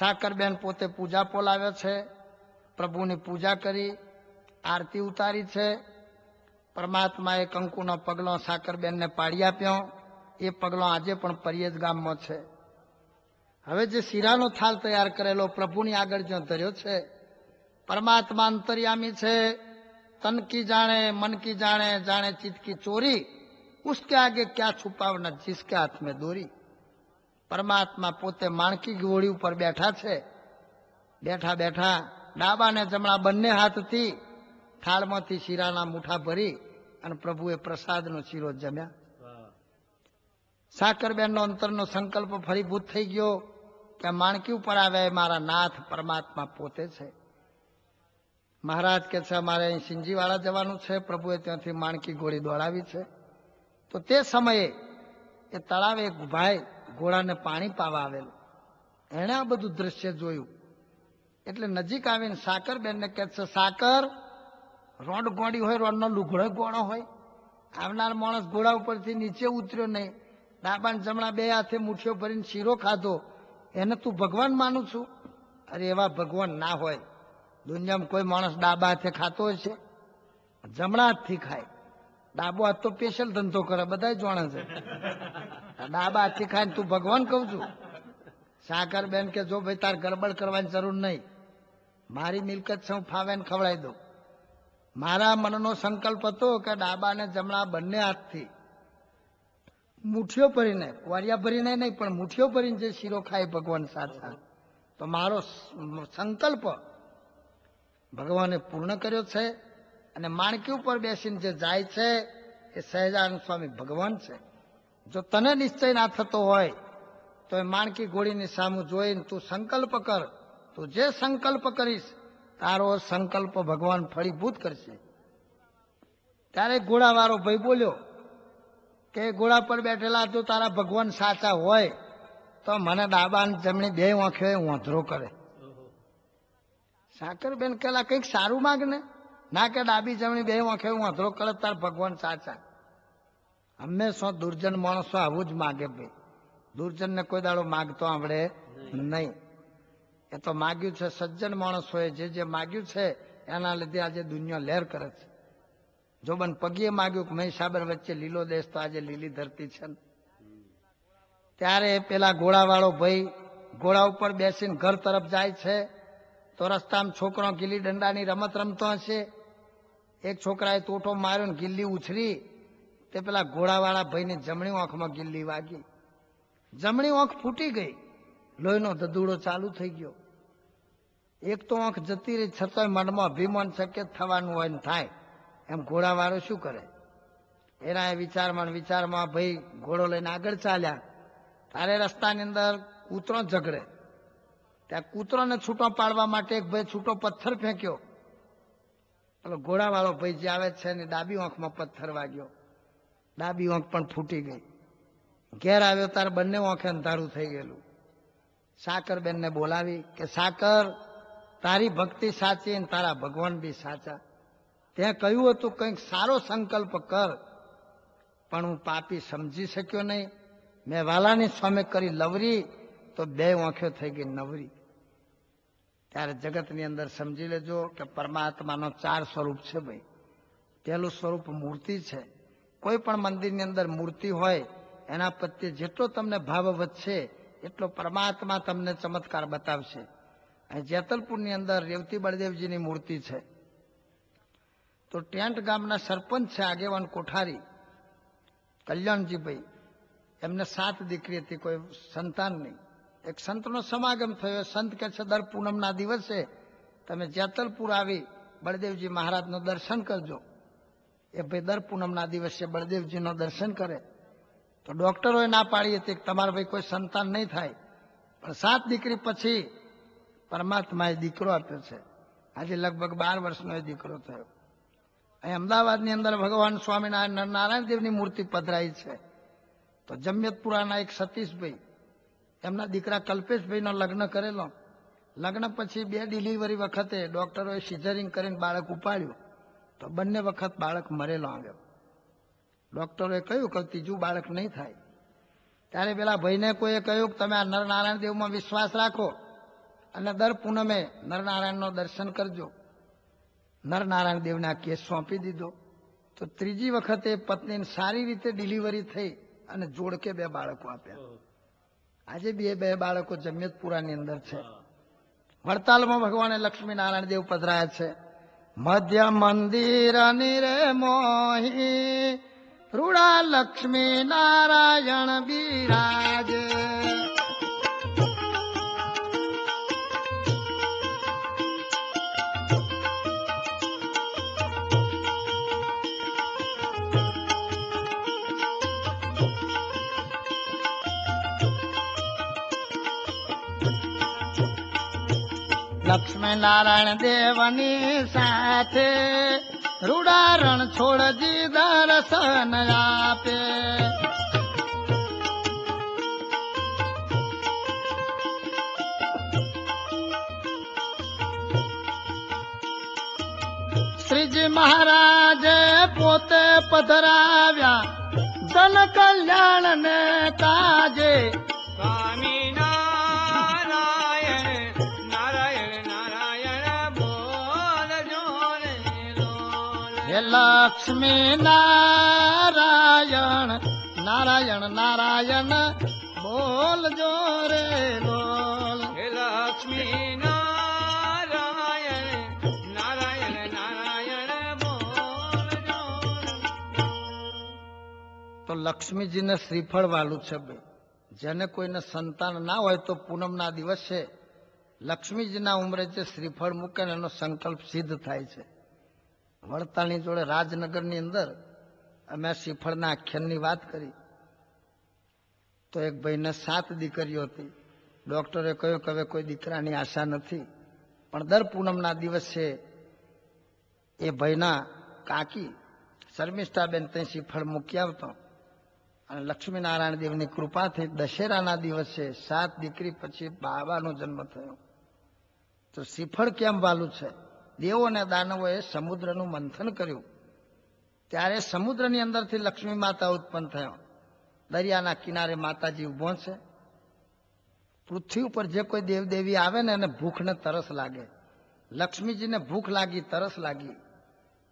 સાકરબેન પોતે પૂજા પોલાવ્યો છે, પ્રભુની પૂજા કરી, આરતી ઉતારી છે. પરમાત્માએ કંકુનો પગલો સાકરબેનને પાડી આપ્યો. એ પગલો આજે પણ પરિયેજ ગામમાં છે. હવે જે શીરાનો થાળ તૈયાર કરેલો પ્રભુની આગળ જ્યાં ધર્યો છે, પરમાત્મા અંતર્યામી છે. તન કી જાણે મન કી જાણે, જાણે ચિત્ત કી ચોરી, उसके आगे क्या છુપાવના जिसके हाथ में દોરી. પરમાત્મા પોતે માણકી ઘોડી ઉપર બેઠા છે. બેઠા બેઠા ડાબા ને જમણા બંને હાથથી થાળમાંથી શીરાના મુઠ્ઠા ભરી અને પ્રભુએ પ્રસાદનો શીરો જમ્યા. સાકરબેનનો અંતરનો સંકલ્પ ફળીભૂત થઈ ગયો કે માણકી ઉપર આવ્યા મારા નાથ પરમાત્મા પોતે છે. મહારાજ કે છે અમારે અહીં સિંજીવાળા જવાનું છે. પ્રભુએ ત્યાંથી માણકી ઘોડી દોડાવી છે. તો તે સમયે એ તળાવે એક ભાઈ ઘોડાને પાણી પાવા આવેલું. એણે આ બધું દ્રશ્ય જોયું એટલે નજીક આવીને સાકરબેનને કહે છે, સાકર, રોડ ગોળી હોય, રોડનો લુગડો ગોળો હોય, આવનાર માણસ ઘોડા ઉપરથી નીચે ઉતર્યો નહીં, ડાબા જમણા બે હાથે મુઠ્ઠીઓ ભરીને શીરો ખાધો, એને તું ભગવાન માનું છું? અરે એવા ભગવાન ના હોય. દુનિયામાં કોઈ માણસ ડાબા હાથે ખાતો હોય છે? જમણા હાથથી ખાય. ડાબો હાથ તો સ્પેશિયલ ધંધો કરે, બધા જાણે છે. ડાબા હાથથી ખાય તું ભગવાન કહું છું? સાકરબેન કે જો ભાઈ તાર ગડબડ કરવાની જરૂર નહીં, મારી મિલકત છે, હું ફાવે ને ખવડાવી દઉં. મારા મનનો સંકલ્પ હતો કે ડાબા ને જમણા બંને હાથથી મુઠ્ઠીઓ ભરીને, કોરિયા ભરીને નહીં પણ મુઠ્ઠીઓ ભરીને જે શીરો ખાય ભગવાન સાચા, તો મારો સંકલ્પ ભગવાને પૂર્ણ કર્યો છે. અને માણકી ઉપર બેસીને જે જાય છે એ સહજાનંદ સ્વામી ભગવાન છે. જો તને નિશ્ચય ના થતો હોય તો એ માણકી ઘોડીની સામું જોઈને તું સંકલ્પ કર. તું જે સંકલ્પ કરીશ તારો સંકલ્પ ભગવાન ફળીભૂત કરશે. ત્યારે ઘોડાવાળો ભાઈ બોલ્યો કે ઘોડા પર બેઠેલા જો તારા ભગવાન સાચા હોય તો મને ડાબા અને જમણી બે આંખે વાંધરો કરે. સાકરબેન કહેલા કંઈક સારું માગ ને, ના કે ડાબી જમણી બે આંખે વાંધરો કરે તાર ભગવાન સાચા. હંમેશા દુર્જન માણસો આવું જ માગે ભાઈ. દુર્જનને કોઈ દાડો માગતો આવડે નહીં. એ તો માગ્યું છે સજ્જન માણસોએ જે માગ્યું છે એના લીધે આજે દુનિયા લહેર કરે છે. જોબન પગીએ માગ્યું કે મહીસાબર વચ્ચે લીલો દેશ, તો આજે લીલી ધરતી છે. ત્યારે પેલા ઘોડાવાળો ભાઈ ઘોડા ઉપર બેસીને ઘર તરફ જાય છે. તો રસ્તામાં છોકરો ગીલી દંડાની રમત રમતો હશે. એક છોકરાએ તોટો માર્યો ને ગિલ્લી ઉછરી, તે પેલા ઘોડાવાળા ભાઈની જમણી આંખમાં ગિલ્લી વાગી. જમણી આંખ ફૂટી ગઈ, લોહીનો ધધુડો ચાલુ થઈ ગયો. એક તો આંખ જતી રહી, છતાંય મનમાં અભિમાન છે કે થવાનું હોય ને થાય. એમ ઘોડાવાળો શું કરે? એના વિચારમાં ભાઈ ઘોડો લઈને આગળ ચાલ્યા. તારે રસ્તાની અંદર કૂતરો ઝઘડે. ત્યાં કૂતરોને છૂટો પાડવા માટે એક ભાઈ છૂટો પથ્થર ફેંક્યો. પેલો ઘોડાવાળો ભાઈ જે આવે છે ને ડાબી આંખમાં પથ્થર વાગ્યો. ડાબી આંખ પણ ફૂટી ગઈ. ઘેર આવ્યો તારે બંને આંખે અંધારું થઈ ગયેલું. સાકરબેનને બોલાવી કે સાકર, તારી ભક્તિ સાચી અને તારા ભગવાન બી સાચા. ત્યાં કહ્યું હતું કંઈક સારો સંકલ્પ કર, પણ હું પાપી સમજી શક્યો નહીં. મેં વાલાની સામે કરી લવરી તો બે આંખો થઈ ગઈ નવરી. ત્યારે જગતની અંદર સમજી લેજો કે પરમાત્માનો 4 સ્વરૂપ છે ભાઈ. પહેલું સ્વરૂપ મૂર્તિ છે. કોઈ પણ મંદિરની અંદર મૂર્તિ હોય એના પ્રત્યે જેટલો તમને ભાવ વધશે એટલો પરમાત્મા તમને ચમત્કાર બતાવશે. અહીં જેતલપુરની અંદર રેવતી બળદેવજીની મૂર્તિ છે. તો ટેન્ટ ગામના સરપંચ છે આગેવાન કોઠારી કલ્યાણજીભાઈ, એમને 7 દીકરી હતી, કોઈ સંતાન નહીં. એક સંતનો સમાગમ થયો. સંત કહે છે દર પૂનમના દિવસે તમે જેતલપુર આવી બળદેવજી મહારાજનું દર્શન કરજો. એ ભાઈ દર પૂનમના દિવસે બળદેવજીનો દર્શન કરે. તો ડોક્ટરોએ ના પાડી હતી કે તમારા ભાઈ કોઈ સંતાન નહીં થાય. પણ 7 દીકરી પછી પરમાત્માએ દીકરો આપ્યો છે. આજે લગભગ 12 વર્ષનો એ દીકરો થયો. અહીં અમદાવાદની અંદર ભગવાન સ્વામિનારાયણ નારાયણ દેવની મૂર્તિ પધરાઈ છે. તો જમિયતપુરાના એક સતીશભાઈ, એમના દીકરા કલ્પેશભાઈનો લગ્ન કરેલો. લગ્ન પછી 2 ડિલિવરી વખતે ડોક્ટરોએ સિઝરિંગ કરીને બાળક ઉપાડ્યું તો બંને વખત બાળક મરેલો આવ્યો. ડોક્ટરોએ કહ્યું કે ત્રીજું બાળક નહીં થાય. ત્યારે પેલા ભાઈને કોઈએ કહ્યું કે તમે આ નરનારાયણ દેવમાં વિશ્વાસ રાખો. અને દર પૂનમે નરનારાયણનો દર્શન કરજો. નરનારાયણ દેવને આ કેસ સોંપી દીધો. તો ત્રીજી વખતે પત્નીને સારી રીતે ડિલિવરી થઈ અને જોડકે 2 બાળકો આપ્યા. આજે બી એ 2 બાળકો જમિયતપુરાની અંદર છે. વડતાલમાં ભગવાને લક્ષ્મીનારાયણ દેવ પધરાયા છે. મધ્ય મંદિર નિરે મોહી રૂડા લક્ષ્મી નારાયણ બિરાજે. લક્ષ્મી નારાયણ દેવની સાથે રૂડા રણ છોડજી દર્શન આપે. શ્રીજી મહારાજ પોતે પધરાવ્યા જન કલ્યાણ ને કાજે. લક્ષ્મી નારાયણ નારાયણ નારાયણ બોલજો રે બોલ. લક્ષ્મી નારાયણ નારાયણ નારાયણ બોલજો. તો લક્ષ્મીજીને શ્રીફળ વાલું છે ભાઈ. જેને કોઈને સંતાન ના હોય તો પૂનમના દિવસે લક્ષ્મીજીના ઉંમરે જે શ્રીફળ મૂકે એનો સંકલ્પ સિદ્ધ થાય છે. વડતાલની જોડે રાજનગરની અંદર અમે શ્રીફળના આખ્યાનની વાત કરી તો એક ભાઈને 7 દીકરીઓ હતી. ડોક્ટરે કહ્યું કે હવે કોઈ દીકરાની આશા નથી, પણ દર પૂનમના દિવસે એ ભાઈના કાકી શર્મિષ્ઠાબેન તે શ્રીફળ મૂકી આવતો અને લક્ષ્મીનારાયણ દેવની કૃપાથી દશેરાના દિવસે 7 દીકરી પછી બાબાનો જન્મ થયો. તો શ્રીફળ કેમ વાલું છે? દેવો અને દાનવોએ સમુદ્રનું મંથન કર્યું ત્યારે સમુદ્રની અંદરથી લક્ષ્મી માતા ઉત્પન્ન થયો. દરિયાના કિનારે માતાજી ઉભો છે. પૃથ્વી ઉપર જે કોઈ દેવદેવી આવે ને એને ભૂખ ને તરસ લાગે. લક્ષ્મીજીને ભૂખ લાગી, તરસ લાગી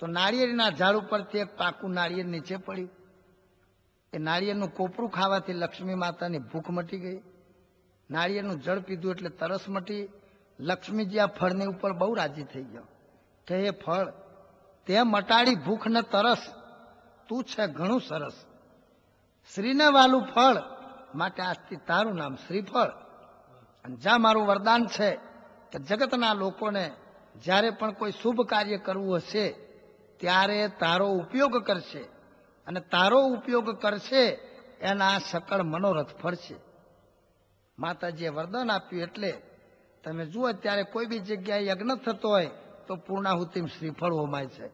તો નાળિયેરના ઝાડ ઉપરથી એક પાકું નાળિયેર નીચે પડ્યું. એ નાળિયેરનું કોપરું ખાવાથી લક્ષ્મી માતાની ભૂખ મટી ગઈ. નાળિયેરનું જળ પીધું એટલે તરસ મટી. લક્ષ્મીજી આ ફળની ઉપર બહુ રાજી થઈ ગયો કે એ ફળ તે મટાડી ભૂખ ને તરસ, તું છે ઘણું સરસ. શ્રીને વાલું ફળ માટે આજથી તારું નામ શ્રીફળ. અને જ્યાં મારું વરદાન છે કે જગતના લોકોને જ્યારે પણ કોઈ શુભ કાર્ય કરવું હશે ત્યારે તારો ઉપયોગ કરશે અને તારો ઉપયોગ કરશે એના સકળ મનોરથ ફળશે. માતાજીએ વરદાન આપ્યું એટલે તમે જુઓ ત્યારે કોઈ બી જગ્યાએ યજ્ઞ થતો હોય તો પૂર્ણાહુતિમાં શ્રીફળ હોમાય છે.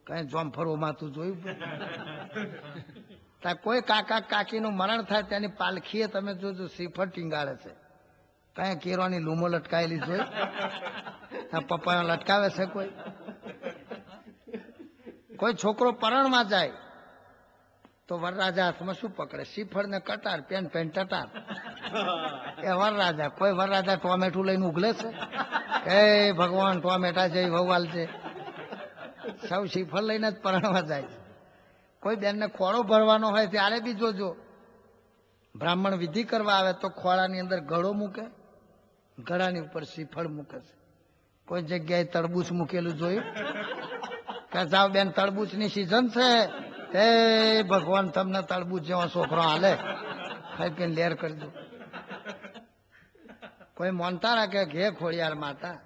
કઈ જોમફળ હોમાતું જોયું? ત્યાં કોઈ કાકા કાકીનું મરણ થાય તેની પાલખીએ તમે જોજો શ્રીફળ ટીંગાળે છે. કઈ કેરોની લૂમો લટકાયેલી જોઈ? પપ્પા લટકાવે છે કોઈ? કોઈ છોકરો પરણમાં જાય તો વરરાજા હાથમાં શું પકડે? શ્રીફળ ને કટાર, પેન ટટાર. એ વરરાજા. કોઈ વરરાજા ટોમેટું લઈને ઉગલે છે કે ભગવાન ટોમેટા છે ભગવાન છે? સૌ શ્રીફળ લઈને જ પરણવા જાય છે. કોઈ બેનને ખોળો ભરવાનો હોય ત્યારે બી જોજો બ્રાહ્મણ વિધિ કરવા આવે તો ખોળાની અંદર ઘડો મૂકે, ઘડાની ઉપર શ્રીફળ મૂકે છે. કોઈ જગ્યાએ તરબૂચ મૂકેલું જોયું કે જાઓ બેન તરબૂચની સિઝન છે, એ ભગવાન તમને તરબૂચ જેવો છોકરો હાલે, ખાઈ પીને લેર કરજો. કોઈ મોનતા રાખે ઘે ખોડિયાર માતા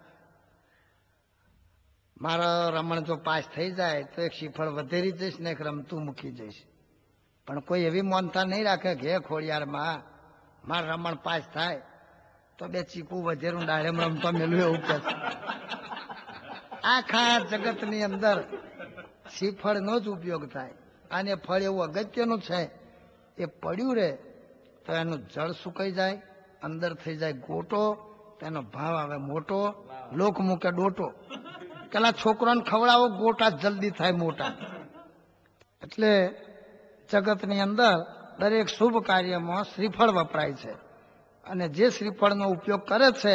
મારો રમણ જો પાસ થઈ જાય તો એક શ્રીફળ વધેરી જઈશ ને એક રમતું મૂકી જઈશ. પણ કોઈ એવી મોનતા નહીં રાખે ઘે ખોડિયાર માં માર રમણ પાસ થાય તો 2 ચીકુ વધેરું ડાળેમ રમતો મેળવું એવું કે છે. આખા જગતની અંદર શ્રીફળનો જ ઉપયોગ થાય. અને ફળ એવું અગત્યનું છે એ પડ્યું રે તો એનું જળ સુકાઈ જાય, અંદર થઈ જાય ગોટો, તેનો ભાવ આવે મોટો. લોક મૂકે ડોટો. પેલા છોકરાને ખવડાવો ગોટા જલ્દી થાય મોટા. એટલે જગતની અંદર દરેક શુભ કાર્યમાં શ્રીફળ વપરાય છે અને જે શ્રીફળનો ઉપયોગ કરે છે